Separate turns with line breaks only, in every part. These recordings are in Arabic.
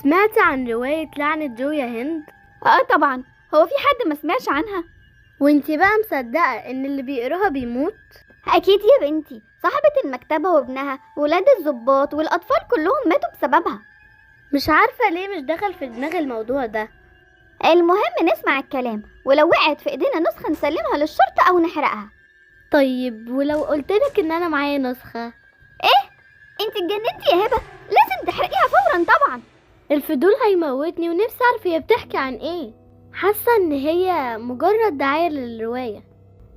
سمعت عن رواية لعنة جو يا هند؟
طبعا. هو في حد ما سمعش عنها؟
وانتي بقى مصدقة ان اللي بيقراها بيموت؟
اكيد يا بنتي، صاحبة المكتبة وابنها ولاد الضباط والاطفال كلهم ماتوا بسببها.
مش عارفة ليه مش دخل في دماغي الموضوع ده.
المهم نسمع الكلام، ولو وقعت في ايدينا نسخة نسلمها للشرطة او نحرقها.
طيب ولو قلتلك ان انا معايا نسخة؟
ايه؟ انت اتجننتي يا هبة، لازم تحرقيها فورا طبعا.
الفضول هيموتني ونفسي اعرف هي بتحكي عن ايه. حاسة ان هي مجرد دعاية للرواية.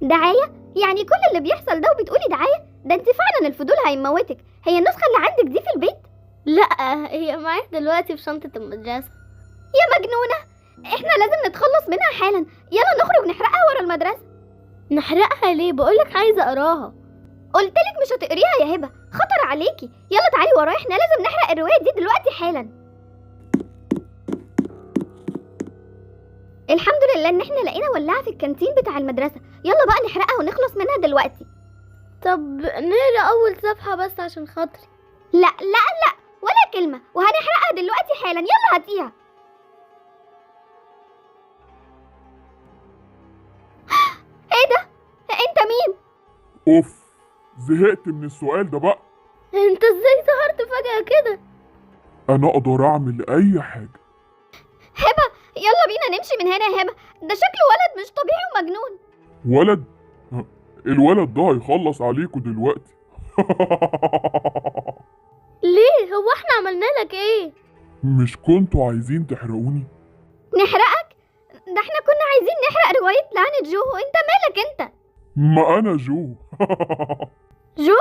دعاية؟ يعني كل اللي بيحصل ده وبتقولي دعاية؟ ده انت فعلا الفضول هيموتك. هي النسخة اللي عندك دي في البيت؟
لا، هي معايا دلوقتي في شنطة المدرسة.
يا مجنونة، احنا لازم نتخلص منها حالا. يلا نخرج نحرقها ورا المدرسة.
نحرقها ليه؟ بقولك عايزة اقراها.
قلتلك مش هتقريها يا هبة، خطر عليكي. يلا تعالي ورايا، احنا لازم نحرق الرواية دي دلوقتي حالا. الحمد لله ان احنا لقينا ولاعة في الكانتين بتاع المدرسة. يلا بقى نحرقها ونخلص منها دلوقتي.
طب نقرا اول صفحة بس عشان خاطري.
لا لا لا، ولا كلمة، وهنحرقها دلوقتي حالا. يلا هاتيها. ايه ده؟ انت مين؟
اوف، زهقت من السؤال ده بقى.
انت ازاي ظهرت فجأة كده؟
انا اقدر اعمل اي حاجة.
هبة، يلا بينا نمشي من هنا يا هبة. ده شكله ولد مش طبيعي ومجنون.
ولد؟ الولد ده هيخلص عليكوا دلوقتي.
ليه؟ هو احنا عملنا لك ايه؟
مش كنتوا عايزين تحرقوني؟
نحرقك؟ ده احنا كنا عايزين نحرق رواية لعنة جو. انت مالك انت؟
ما انا جو.
جو؟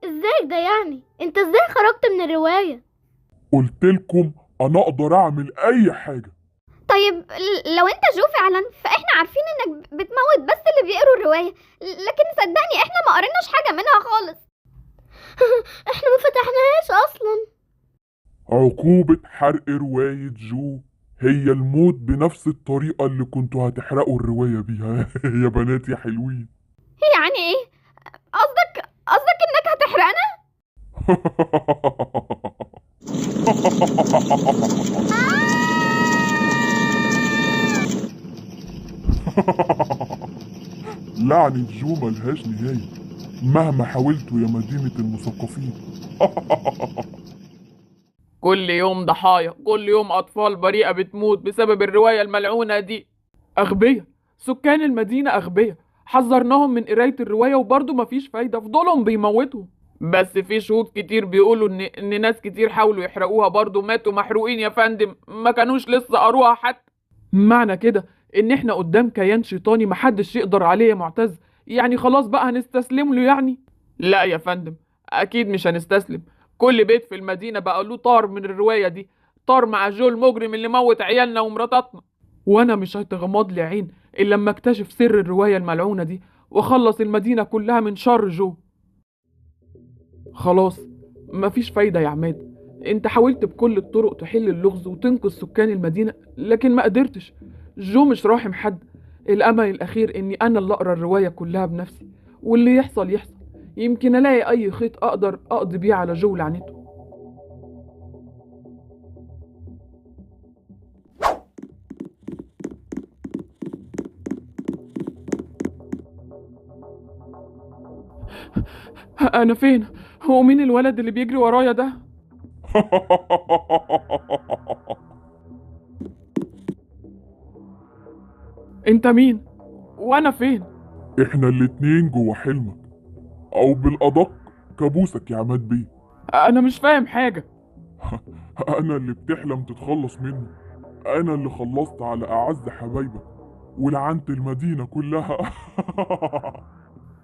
ازاي ده يعني؟ انت ازاي خرجت من الرواية؟
قلتلكم انا اقدر اعمل اي حاجة.
طيب لو انت جو فعلا، فاحنا عارفين انك بتموت بس اللي بيقروا الرواية، لكن صدقني احنا ما قريناش حاجة منها خالص.
احنا ما فتحناهاش اصلا.
عقوبة حرق رواية جو هي الموت بنفس الطريقة اللي كنتوا هتحرقوا الرواية بيها. يا بنات يا حلوين.
يعني ايه؟ قصدك انك هتحرقنا؟
لعنة جو ملهاش نهاية مهما حاولتوا يا مدينة المثقفين.
كل يوم ضحايا، كل يوم أطفال بريئة بتموت بسبب الرواية الملعونة دي. أغبياء، سكان المدينة أغبياء. حذرناهم من قراية الرواية وبرضه مفيش فايدة، فضلهم بيموتوا. بس في شهود كتير بيقولوا إن ناس كتير حاولوا يحرقوها برضه ماتوا محروقين يا فندم، ما كانوش لسه قروها حتى. معنى كده إن إحنا قدام كيان شيطاني محدش يقدر عليه يا معتز. يعني خلاص بقى هنستسلم له يعني؟ لا يا فندم، أكيد مش هنستسلم. كل بيت في المدينة بقى له طار من الرواية دي، طار مع جو المجرم اللي موت عيالنا ومراتاتنا. وانا مش هتغمض لي عين الا لما اكتشف سر الرواية الملعونة دي واخلص المدينة كلها من شر جو. خلاص، مفيش فايدة يا عماد. انت حاولت بكل الطرق تحل اللغز وتنقذ سكان المدينة لكن ما قدرتش. جو مش راحم حد. الامل الاخير اني انا اللي اقرا الرواية كلها بنفسي، واللي يحصل يحصل. يمكن الاقي اي خيط اقدر اقضي بيه على جو لعنته. انا فين؟ هو مين الولد اللي بيجري ورايا ده؟ انت مين؟ وانا فين؟
احنا الاتنين جوا حلمك، او بالادق كابوسك يا عماد بيه.
انا مش فاهم حاجة.
انا اللي بتحلم تتخلص منه، انا اللي خلصت على اعز حبايبك ولعنت المدينة كلها.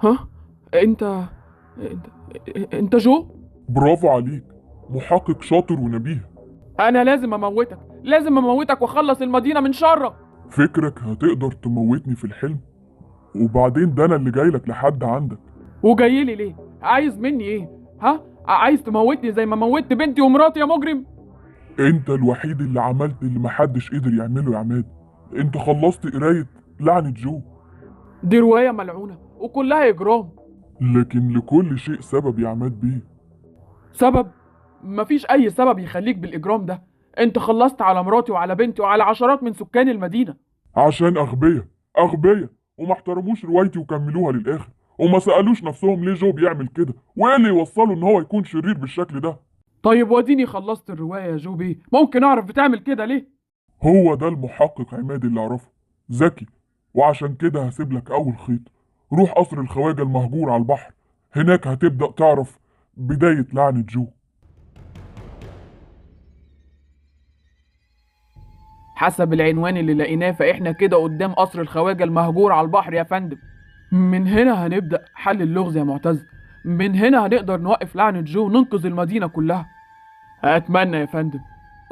ها؟ انت انت جو؟
برافو عليك، محقق شاطر ونبيه.
انا لازم اموتك واخلص المدينة من شرك.
فكرك هتقدر تموتني في الحلم؟ وبعدين ده انا اللي جايلك لحد عندك.
وجايلي ليه؟ عايز مني ايه؟ ها؟ عايز تموتني زي ما موتت بنتي ومراتي يا مجرم؟
انت الوحيد اللي عملت اللي محدش قدر يعمله يا عماد. انت خلصت قراية لعنة جو.
دي رواية ملعونة وكلها اجرام.
لكن لكل شيء سبب يا عماد بيه.
سبب؟ مفيش اي سبب يخليك بالاجرام ده. انت خلصت على مراتي وعلى بنتي وعلى عشرات من سكان المدينة.
عشان أغبياء وما احترموش روايتي وكملوها للآخر، وما سألوش نفسهم ليه جو بيعمل كده، وإيه اللي يوصله إن هو يكون شرير بالشكل ده.
طيب وديني خلصت الرواية يا جو بيه، ممكن أعرف بتعمل كده ليه؟
هو ده المحقق عماد اللي أعرفه، ذكي، وعشان كده هسيب لك أول خيط. روح قصر الخواجة المهجور على البحر، هناك هتبدأ تعرف بداية لعنة جو.
حسب العنوان اللي لقيناه فإحنا كده قدام قصر الخواجة المهجور على البحر يا فندم. من هنا هنبدأ حل اللغز يا معتز، من هنا هنقدر نوقف لعنة جو وننقذ المدينة كلها. أتمنى يا فندم،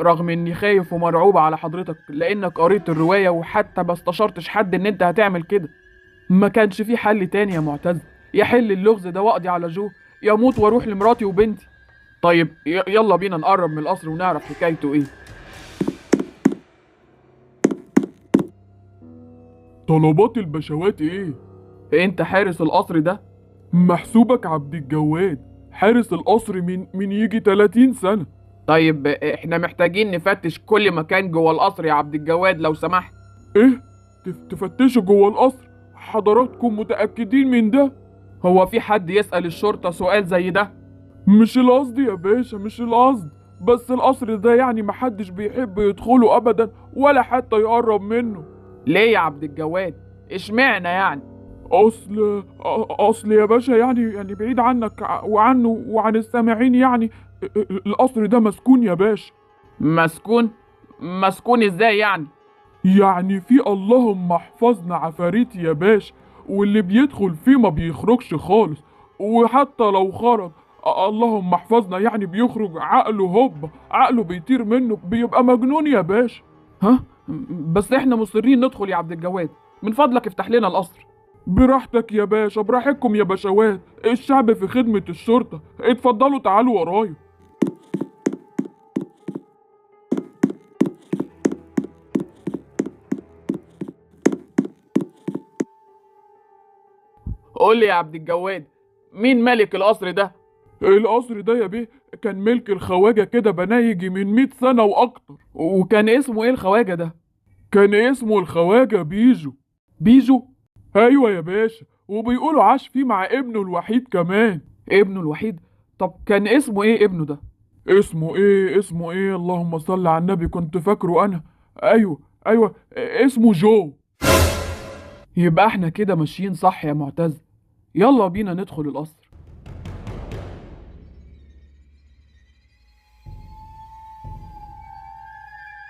رغم إني خايف ومرعوب على حضرتك لأنك قريت الرواية وحتى ما استشرتش حد إن أنت هتعمل كده. ما كانش في حل تاني يا معتز، يحل اللغز ده وأقضي على جو، يموت وأروح لمراتي وبنتي. طيب يلا بينا نقرب من القصر ونعرف حكايته إيه.
طلبات البشوات إيه؟
أنت حارس القصر ده؟
محسوبك عبد الجواد، حارس القصر من يجي 30 سنة.
طيب احنا محتاجين نفتش كل مكان جوه القصر يا عبد الجواد لو سمحت.
إيه؟ تفتشوا جوه القصر؟ حضراتكم متأكدين من ده؟
هو في حد يسأل الشرطة سؤال زي ده؟
مش القصد يا باشا، مش القصد، بس القصر ده يعني محدش بيحب يدخله أبدا ولا حتى يقرب منه.
ليه يا عبد الجواد؟ اشمعنى يعني؟
أصل يا باشا يعني بعيد عنك وعنه وعن السامعين يعني، القصر ده مسكون يا باشا.
مسكون؟ مسكون ازاي يعني؟
يعني في اللهم احفظنا عفاريت يا باشا، واللي بيدخل فيه ما بيخرجش خالص، وحتى لو خرج اللهم احفظنا يعني بيخرج عقله بيطير منه، بيبقى مجنون يا باشا.
ها؟ بس احنا مصرين ندخل يا عبد الجواد، من فضلك افتح لنا القصر.
براحتك يا باشا، براحتكم يا باشوات، الشعب في خدمة الشرطة، اتفضلوا تعالوا ورايا.
قول لي يا عبد الجواد، مين ملك القصر ده؟
القصر ده يا بيه كان ملك الخواجة كده بنايجي من 100 سنة وأكتر.
وكان اسمه ايه الخواجة ده؟
كان اسمه الخواجة بيجو.
بيجو؟
أيوة يا باشا، وبيقولوا عاش فيه مع ابنه الوحيد كمان.
ابنه الوحيد؟ طب كان اسمه ايه ابنه ده؟
اسمه ايه اللهم صل على النبي، كنت فاكره أنا. أيوة اسمه جو.
يبقى احنا كده ماشيين صح يا معتز، يلا بينا ندخل القصر.